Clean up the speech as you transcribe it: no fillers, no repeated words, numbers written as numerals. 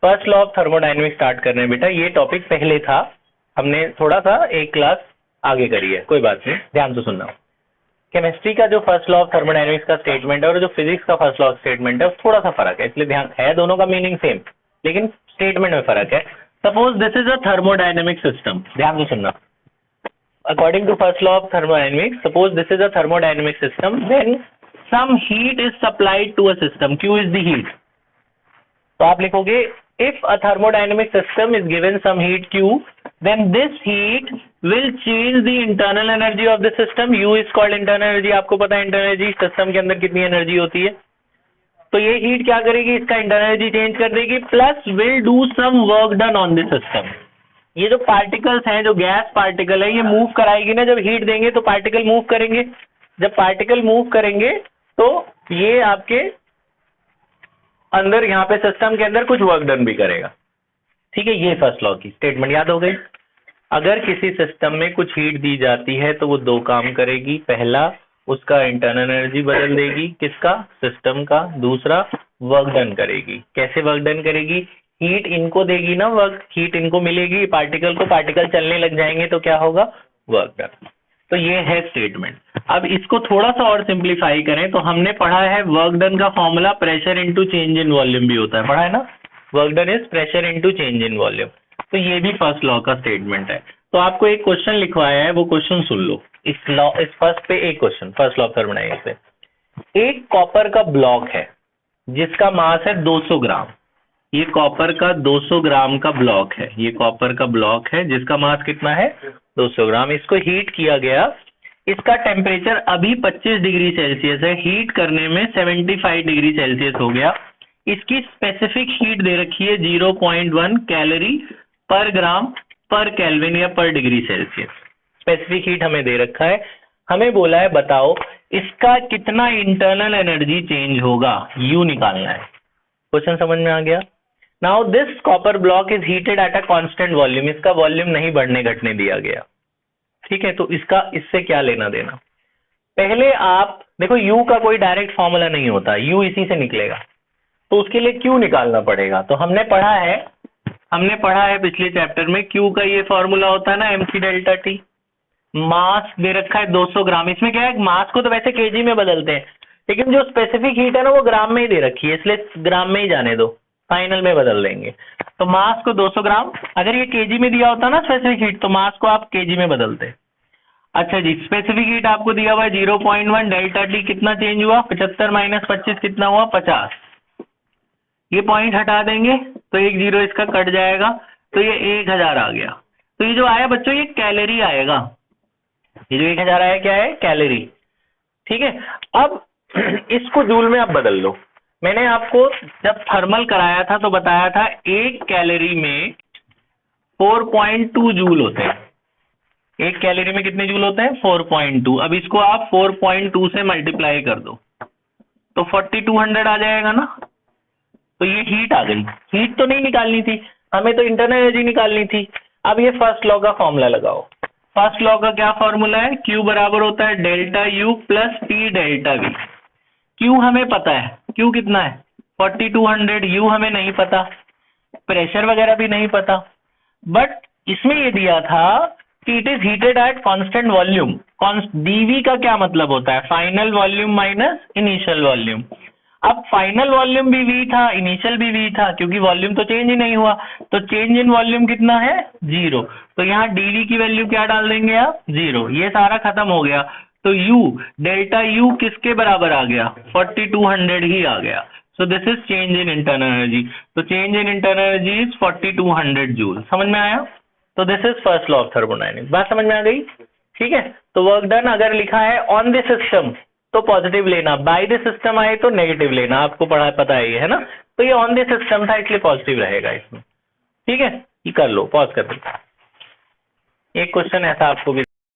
First law of thermodynamics start कर रहे हैं बेटा। ये टॉपिक पहले था, हमने थोड़ा सा एक क्लास आगे करी है, कोई बात नहीं, ध्यान से सुनना। केमिस्ट्री का जो फर्स्ट लॉ ऑफ थर्मोडायनेमिक्स का स्टेटमेंट है और जो फिजिक्स का फर्स्ट लॉ ऑफ स्टेटमेंट है थोड़ा सा फर्क है, इसलिए ध्यान है, दोनों का मीनिंग सेम लेकिन स्टेटमेंट में फर्क है। Suppose this is a thermodynamic system, ध्यान से सुनना। According to first law of thermodynamics, suppose this is a thermodynamic system, then some heat is supplied to a system, Q is the heat. तो आप लिखोगे if a thermodynamic system is given some heat Q, then this heat will change the internal energy of the system. U is called internal energy। आपको पता है internal energy system के अंदर कितनी energy होती है। तो ये हीट क्या करेगी, इसका इंटरनल एनर्जी चेंज कर देगी, plus will do some work done on this system. ये जो पार्टिकल्स हैं, जो गैस पार्टिकल है, ये मूव कराएगी ना, जब हीट देंगे तो पार्टिकल मूव करेंगे। जब पार्टिकल मूव करेंगे तो ये आपके अंदर यहाँ पे सिस्टम के अंदर कुछ वर्क डन भी करेगा। ठीक है, ये फर्स्ट लॉ की स्टेटमेंट याद हो गई। अगर किसी सिस्टम में कुछ हीट दी जाती है तो वो दो काम करेगी। पहला, उसका इंटरनल एनर्जी बदल देगी, किसका, सिस्टम का। दूसरा, वर्क डन करेगी। कैसे वर्क डन करेगी, हीट इनको देगी ना, वर्क हीट इनको मिलेगी पार्टिकल को, पार्टिकल चलने लग जाएंगे तो क्या होगा, वर्क डन। तो ये है स्टेटमेंट। अब इसको थोड़ा सा और सिंप्लीफाई करें तो हमने पढ़ा है वर्क डन का formula pressure into change in volume भी होता है, पढ़ा है ना। Work done is pressure into change in volume. तो ये भी फर्स्ट लॉ का स्टेटमेंट है। तो आपको एक क्वेश्चन लिखवाया है, वो क्वेश्चन सुन लो। इस फर्स्ट पे एक question, first law of thermodynamics पे। एक कॉपर का ब्लॉक है जिसका मास है 200 ग्राम। ये कॉपर का 200 ग्राम का ब्लॉक है, ये कॉपर का ब्लॉक है जिसका मास कितना है, 200 ग्राम। इसको हीट किया गया, इसका टेम्परेचर अभी 25 डिग्री सेल्सियस है, हीट करने में 75 डिग्री सेल्सियस हो गया। इसकी स्पेसिफिक हीट दे रखी है 0.1 कैलोरी पर ग्राम पर केल्विन या पर डिग्री सेल्सियस। स्पेसिफिक हीट हमें दे रखा है, हमें बोला है बताओ इसका कितना इंटरनल एनर्जी चेंज होगा, यू निकालना है। क्वेश्चन समझ में आ गया। Now this copper block is heated at a constant volume. इसका वॉल्यूम नहीं बढ़ने घटने दिया गया। ठीक है, तो इसका इससे क्या लेना देना। पहले आप देखो, U का कोई डायरेक्ट फॉर्मूला नहीं होता, U इसी से निकलेगा, तो उसके लिए Q निकालना पड़ेगा। तो हमने पढ़ा है पिछले चैप्टर में, Q का ये फॉर्मूला होता है ना, mc डेल्टा टी। मास दे रखा है 200 ग्राम। इसमें क्या है, मास को तो वैसे केजी में बदलते हैं, लेकिन जो स्पेसिफिक हीट है ना वो ग्राम में ही दे रखी है, इसलिए ग्राम में ही जाने दो, फाइनल में बदल देंगे। तो मास को 200 ग्राम, अगर ये केजी में दिया होता ना स्पेसिफिक हीट, तो मास को आप केजी में बदलते। अच्छा जी, स्पेसिफिक हीट आपको दिया हुआ है 0.1, डेल्टा टी कितना चेंज हुआ, 75 माइनस 25 कितना हुआ, 50। ये पॉइंट हटा देंगे तो एक जीरो इसका कट जाएगा, तो ये 1000 आ गया। तो ये जो आया बच्चों, ये कैलोरी आएगा। ये जो 1000 आया क्या है, कैलोरी। ठीक है, अब इसको जूल में आप बदल लो। मैंने आपको जब थर्मल कराया था तो बताया था एक कैलोरी में 4.2 जूल होते हैं। एक कैलोरी में कितने जूल होते हैं, 4.2। अब इसको आप 4.2 से मल्टीप्लाई कर दो तो 4200 आ जाएगा ना। तो ये हीट आ गई। हीट तो नहीं निकालनी थी हमें, तो इंटरनल एनर्जी निकालनी थी। अब ये फर्स्ट लॉ का फॉर्मूला लगाओ। फर्स्ट लॉ का क्या फॉर्मूला है, Q बराबर होता है delta U plus T delta V। Q हमें पता है, Q कितना है 4200, U हमें नहीं पता, प्रेशर वगैरह भी नहीं पता, बट इसमें ये दिया था कि it is heated at constant volume. dV का क्या मतलब होता है, final volume minus initial volume. अब फाइनल वॉल्यूम भी V था, इनिशियल भी V था, क्योंकि वॉल्यूम तो चेंज ही नहीं हुआ, तो चेंज इन वॉल्यूम कितना है, 0। तो यहाँ dV की वैल्यू क्या डाल देंगे आप, 0। ये सारा खत्म हो गया, तो U डेल्टा U किसके बराबर आ गया, 4200 ही आ गया। So this is change in internal energy. तो change in internal energy is 4200 joule. समझ में आया। तो this is first law of thermodynamics. बात समझ में आ गई। ठीक है, तो वर्क डन अगर लिखा है ऑन द सिस्टम तो पॉजिटिव लेना, बाय द सिस्टम आए तो नेगेटिव लेना, आपको पता है ना। तो ये ऑन द सिस्टम था इसलिए पॉजिटिव रहेगा इसमें। ठीक है, ये कर लो, पॉज कर दो। एक क्वेश्चन ऐसा आपको भी